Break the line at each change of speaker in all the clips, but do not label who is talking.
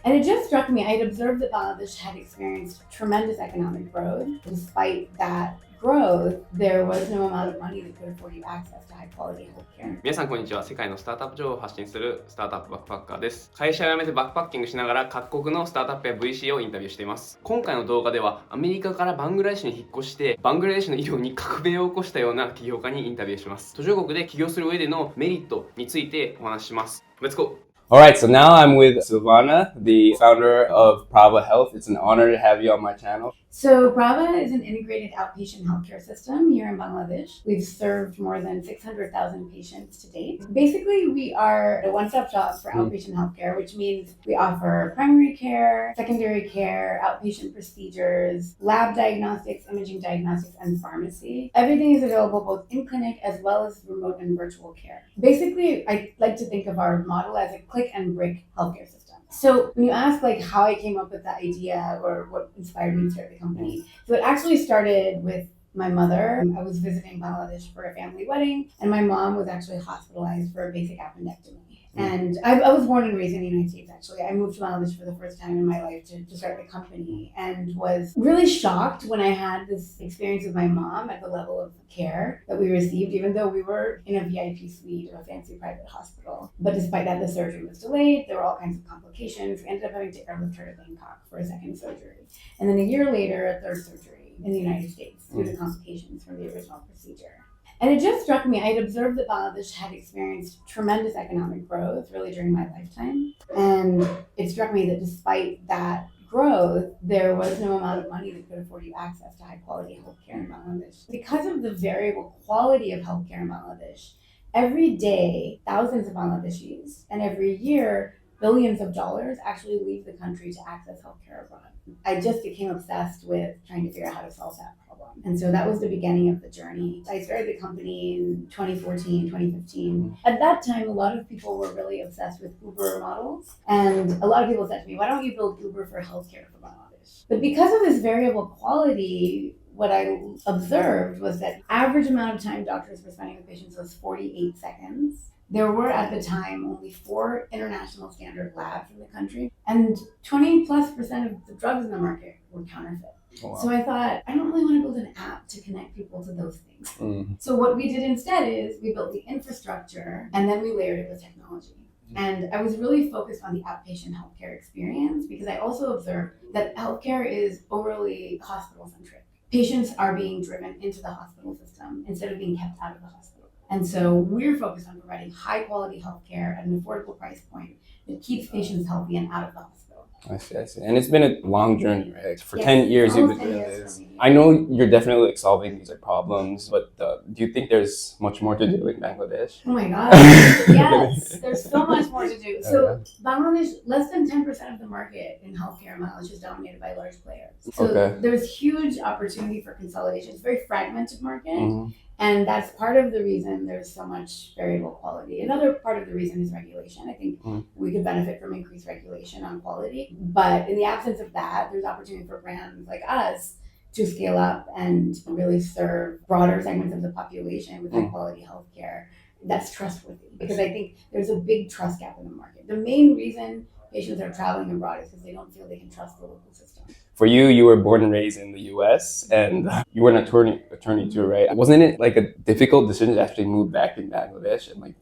And it just struck me, I had observed that Bangladesh had experienced tremendous economic growth. Despite that growth, there was no amount of money that could afford you access to high quality healthcare.
皆さんこんにちは。世界のスタートアップ情報を発信するスタートアップバックパッカーです。会社を辞めてバックパッキングしながら各国のスタートアップや VC をインタビューしています。今回の動画ではアメリカからバングラデシュに引っ越してバングラデシュの医療に革命を起こしたような起業家にインタビューします。途上国で起業する上でのメリットについてお話しします。Let's go!
Alright, so now I'm with Silvana, the founder of Praava Health. It's an honor to have you on my channel.
So Praava is an integrated outpatient healthcare system here in Bangladesh. We've served more than 600,000 patients to date. Basically, we are a one-stop shop for outpatient healthcare, which means we offer primary care, secondary care, outpatient procedures, lab diagnostics, imaging diagnostics, and pharmacy. Everything is available both in clinic as well as remote and virtual care. Basically, I like to think of our model as a click and brick healthcare system. So when you ask how I came up with the idea or what inspired me to start the company, so it actually started with my mother. I was visiting Bangladesh for a family wedding, and my mom was actually hospitalized for a basic appendectomy. And I was born and raised in the United States, actually. I moved to Bangladesh for the first time in my life to start the company, and was really shocked when I had this experience with my mom at the level of care that we received, even though we were in a VIP suite of a fancy private hospital. But despite that, the surgery was delayed. There were all kinds of complications. We ended up having to airlift her to Bangkok for a second surgery. And then a year later, a third surgery in the United States due to complications from the original procedure. And it just struck me, I had observed that Bangladesh had experienced tremendous economic growth really during my lifetime. And it struck me that despite that growth, there was no amount of money that could afford you access to high quality healthcare in Bangladesh. Because of the variable quality of healthcare in Bangladesh, every day, thousands of Bangladeshis, and every year, billions of dollars actually leave the country to access healthcare abroad. I just became obsessed with trying to figure out how to solve that problem. And so that was the beginning of the journey. I started the company in 2014, 2015. At that time, a lot of people were really obsessed with Uber models. And a lot of people said to me, why don't you build Uber for healthcare for Bangladesh? But because of this variable quality, what I observed was that average amount of time doctors were spending with patients was 48 seconds. There were at the time only 4 international standard labs in the country, and 20+% of the drugs in the market were counterfeit. Oh, wow. So I thought, I don't really want to build an app to connect people to those things. So what we did instead is we built the infrastructure and then we layered it with technology. And I was really focused on the outpatient healthcare experience because I also observed that healthcare is overly hospital-centric. Patients are being driven into the hospital system instead of being kept out of the hospital. And so we're focused on providing high quality healthcare at an affordable price point that keeps patients healthy and out of the hospital.
I see. And it's been a long journey, right? For 10 years you've been doing this. I know you're definitely solving these problems, but do you think there's much more to do in Bangladesh?
Oh my God, yes, there's so much more to do. So Bangladesh, less than 10% of the market in healthcare in Bangladesh is dominated by large players. So there's huge opportunity for consolidation. It's a very fragmented market. And that's part of the reason there's so much variable quality. Another part of the reason is regulation. I think we could benefit from increased regulation on quality. But in the absence of that, there's opportunity for brands like us to scale up and really serve broader segments of the population with high quality healthcare that's trustworthy. Because I think there's a big trust gap in the market. The main reason patients are traveling abroad is because they don't feel they can trust the local system.
For you were born and raised in the US and you were an attorney too, right? Wasn't it like a difficult decision to actually move back in Bangladesh and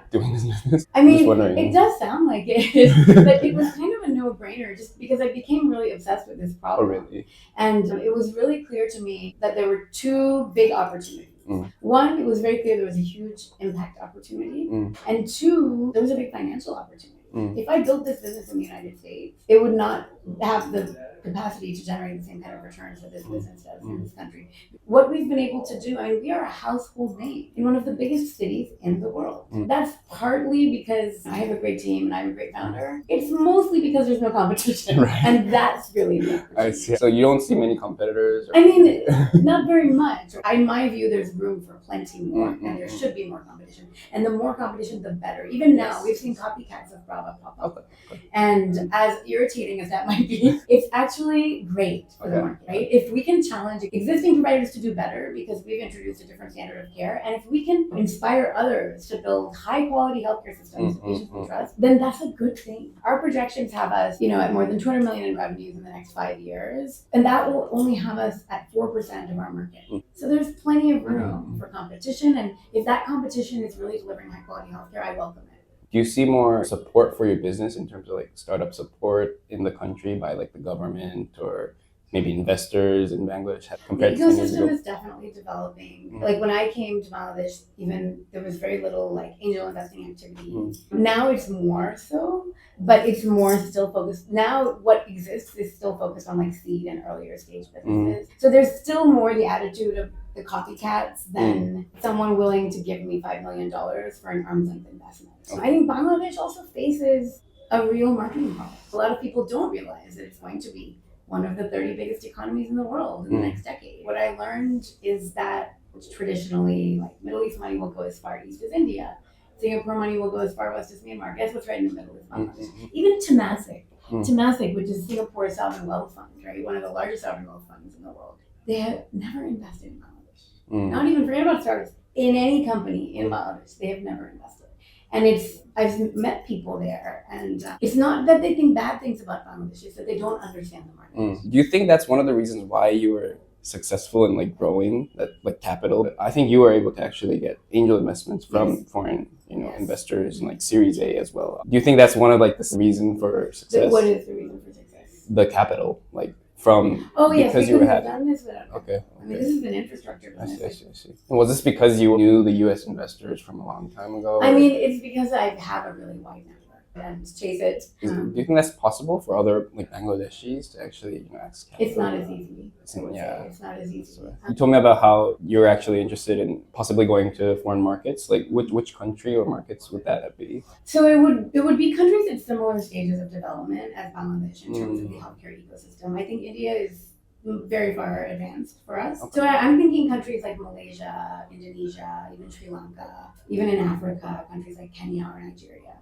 doing this business?
I mean, it does sound like it, but it was kind of a no-brainer just because I became really obsessed with this problem.
Oh, really?
And it was really clear to me that there were 2 big opportunities. One, it was very clear there was a huge impact opportunity. And 2, there was a big financial opportunity. If I built this business in the United States, it would not have the capacity to generate the same kind of returns that this business does in this country. What we've been able to do, I mean, we are a household name in one of the biggest cities in the world. That's partly because I have a great team and I'm a great founder. It's mostly because there's no competition.
Right.
And that's really the opportunity.
I see. So you don't see many competitors?
I mean, not very much. In my view, there's room for plenty more, and there should be more competition. And the more competition, the better. Even now, we've seen copycats of Praava pop up. And as irritating as that might might be, it's actually great for the
Okay.
market, right? If we can challenge existing providers to do better because we've introduced a different standard of care, and if we can inspire others to build high quality healthcare systems that patients will trust, then that's a good thing. Our projections have us, at more than 200 million in revenues in the next 5 years, and that will only have us at 4% of our market. So there's plenty of room for competition, and if that competition is really delivering high quality healthcare, I welcome it.
Do you see more support for your business in terms of like startup support in the country by like the government or maybe investors in Bangladesh
The
compared to 10 years
ecosystem
ago?
is definitely developing. Like when I came to Bangladesh, even there was very little like angel investing activity. Now it's more so, but it's more still focused. Now what exists is still focused on like seed and earlier stage businesses. So there's still more the attitude of the copycats than someone willing to give me $5 million for an arm's length investment. So I think Bangladesh also faces a real marketing problem. A lot of people don't realize that it's going to be one of the 30 biggest economies in the world in the next decade. What I learned is that traditionally, like Middle East money will go as far east as India. Singapore money will go as far west as Myanmar. Guess what's right in the middle is Bangladesh. Even Temasek, which is Singapore's sovereign wealth fund, right? One of the largest sovereign wealth funds in the world. They have never invested in Bangladesh. Not even forget about startups. In any company in Bangladesh, they have never invested. And I've met people there, and it's not that they think bad things about Bangladesh, it's that they don't understand the market.
Do you think that's one of the reasons why you were successful in like growing that like capital? I think you were able to actually get angel investments from foreign investors and like Series A as well. Do you think that's one of like the reason for success?
What is the reason for success?
The capital, like from
because
you were
we've done this without.
Okay.
I mean, this is an infrastructure business.
I see. And was this because you knew the U.S. investors from a long time ago?
I mean, it's because I have a really wide network and chase it.
Do you think that's possible for other like Bangladeshis to actually ask capital?
It's not as easy. It's not as easy.
You told me about how you're actually interested in possibly going to foreign markets. Like which country or markets would that be?
So it would be countries at similar stages of development as Bangladesh in terms of the healthcare ecosystem. I think India is very far advanced for us. Okay. So I'm thinking countries like Malaysia, Indonesia, even Sri Lanka, even in Africa, countries like Kenya or Nigeria.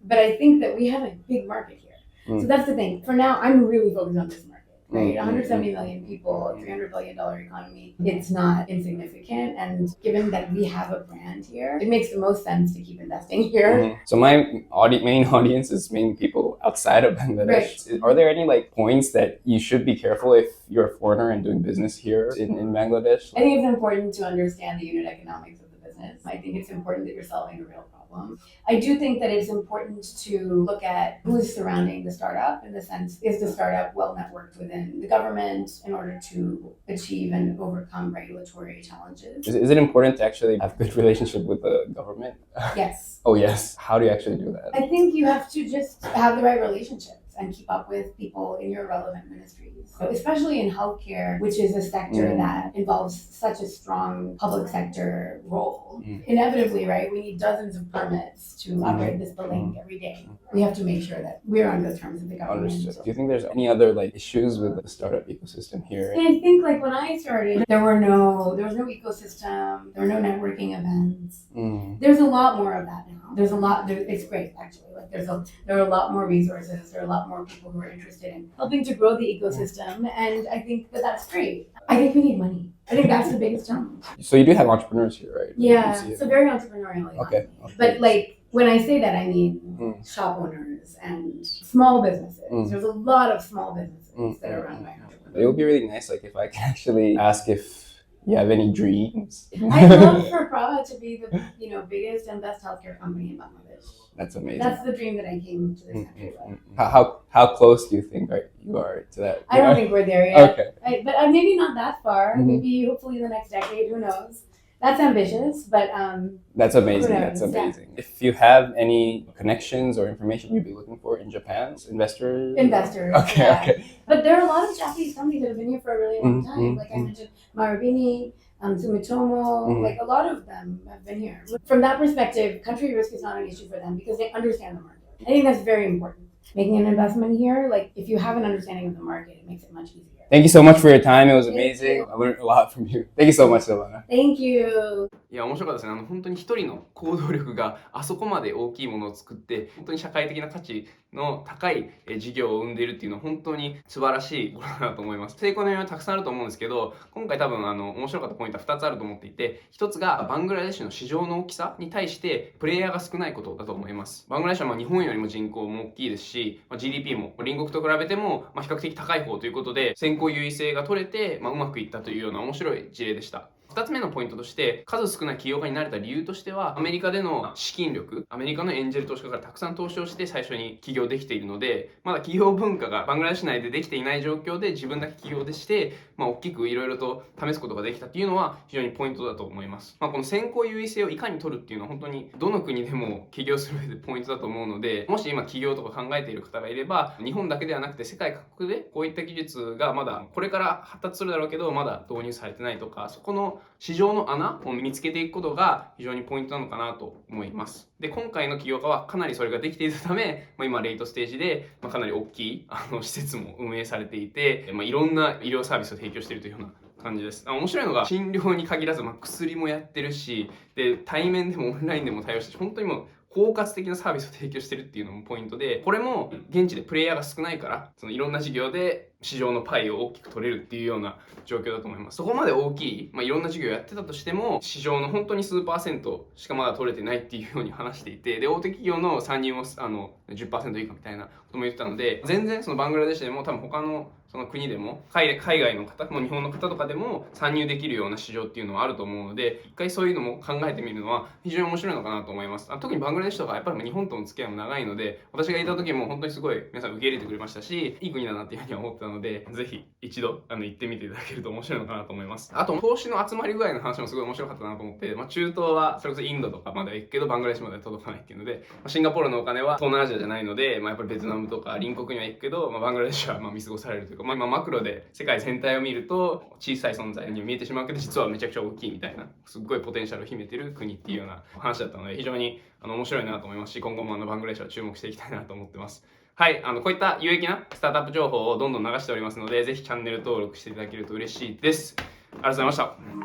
But I think that we have a big market here. So that's the thing. For now, I'm really focused on this market. Right, 170 million people, $300 billion economy. It's not insignificant, and given that we have a brand here, it makes the most sense to keep investing here.
So my main audience is mainly people outside of Bangladesh. Right. Are there any like points that you should be careful if you're a foreigner and doing business here in Bangladesh?
I think it's important to understand the unit economics of the business. I think it's important that you're solving a real problem. I do think that it's important to look at who is surrounding the startup, in the sense, is the startup well networked within the government in order to achieve and overcome regulatory challenges.
Is it important to actually have a good relationship with the government?
Yes.
Oh yes. How do you actually do that?
I think you have to just have the right relationships and keep up with people in your relevant ministries. So especially in healthcare, which is a sector that involves such a strong public sector role. Inevitably, right, we need dozens of permits to operate this building every day. We have to make sure that we're on good terms with the government.
Understood. Do you think there's any other like issues with the startup ecosystem here?
And I think like when I started, there was no ecosystem, there were no networking events. There's a lot more of that now. It's great actually. Like there are a lot more resources, there are a lot more people who are interested in helping to grow the ecosystem, and I think that's great. I think we need money. I think that's the biggest challenge.
So you do have entrepreneurs here, right?
Yeah, it's a very entrepreneurial economy. Okay. But like when I say that, I mean shop owners and small businesses. There's a lot of small businesses that are run by entrepreneurs.
It would be really nice, like if I can actually ask if you have any dreams.
I'd love for Praava to be the biggest and best healthcare company in Bangladesh.
That's amazing.
That's the dream that I came to this country with.
How close do you think you are to that?
I don't think we're there yet.
Okay.
But maybe not that far. Maybe hopefully in the next decade. Who knows? That's ambitious, but
that's amazing. That's amazing. Yeah. If you have any connections or information you'd be looking for in Japan, investors. Okay.
Yeah.
Okay.
But there are a lot of Japanese companies that have been here for a really long time. Like I mentioned, Marubeni, Sumitomo, like a lot of them have been here. From that perspective, country risk is not an issue for them because they understand the market. I think that's very important. making an investment here, like if you have an understanding of the market, it makes it much easier.
Thank you so much for your time. It was amazing.
Thank you.
I learned a lot from you. Thank you so much, Silvana.
Thank you.
いや面白かったですね。本当に一人の行動力があそこまで大きいものを作って本当に社会的な価値の高い事業を生んでいるっていうのは本当に素晴らしいことだなと思います。成功の要因はたくさんあると思うんですけど、今回多分面白かったポイントは2つあると思っていて、1つがバングラデシュの市場の大きさに対してプレイヤーが少ないことだと思います。バングラデシュは日本よりも人口も大きいですし、GDP も隣国と比べても比較的高い方ということで先行優位性が取れて、うまくいったというような面白い事例でした。2つ目のポイントとして数少ない起業家になれた理由としてはアメリカでの資金力、アメリカのエンジェル投資家からたくさん投資をして最初に起業できているので、まだ起業文化がバングラデシュ内でできていない状況で自分だけ起業でして、大きくいろいろと試すことができたっていうのは非常にポイントだと思います。この先行優位性をいかに取るっていうのは本当にどの国でも起業する上でポイントだと思うので、もし今起業とか考えている方がいれば日本だけではなくて世界各国でこういった技術がまだこれから発達するだろうけどまだ導入されてないとか、そこの市場の穴を見つけていくことが非常にポイントなのかなと思います。で、今回の起業家はかなりそれができているため、今レイトステージでかなり大きい施設も運営されていて、いろんな医療サービスを提供しているというような感じです。面白いのが診療に限らず、薬もやってるし、で対面でもオンラインでも対応して、本当にもう包括的なサービスを提供してるっていうのもポイントで、これも現地でプレイヤーが少ないからそのいろんな事業で市場のパイを大きく取れるっていうような状況だと思います。そこまで大きい、いろんな事業やってたとしても市場の本当に数%しかまだ取れてないっていうように話していて、で大手企業の参入も10% 以下みたいなことも言ってたので、全然そのバングラデシュでも多分他のその国でも海外の方も日本の方とかでも参入できるような市場っていうのはあると思うので、一回そういうのも考えてみるのは非常に面白いのかなと思います。特にバングラデシュとかやっぱり日本との付き合いも長いので、私がいた時も本当にすごい皆さん受け入れてくれましたし、いい国だなっていうふうには思ってたので、ぜひ一度行ってみていただけると面白いのかなと思います。あと投資の集まり具合の話もすごい面白かったなと思って、中東はそれこそインドとかまでは行くけどバングラデシュまでは届かないっていうので、シンガポールのお金は東南アジアじゃないので、やっぱりベトナムとか隣国には行くけど、バングラデシュは見過ごされるというか、マクロで世界全体を見ると小さい存在に見えてしまうけど実はめちゃくちゃ大きいみたいな、すっごいポテンシャルを秘めてる国っていうような話だったので、非常に面白いなと思いますし、今後もバングラデシュは注目していきたいなと思ってます。はい、こういった有益なスタートアップ情報をどんどん流しておりますので、ぜひチャンネル登録していただけると嬉しいです。ありがとうございました。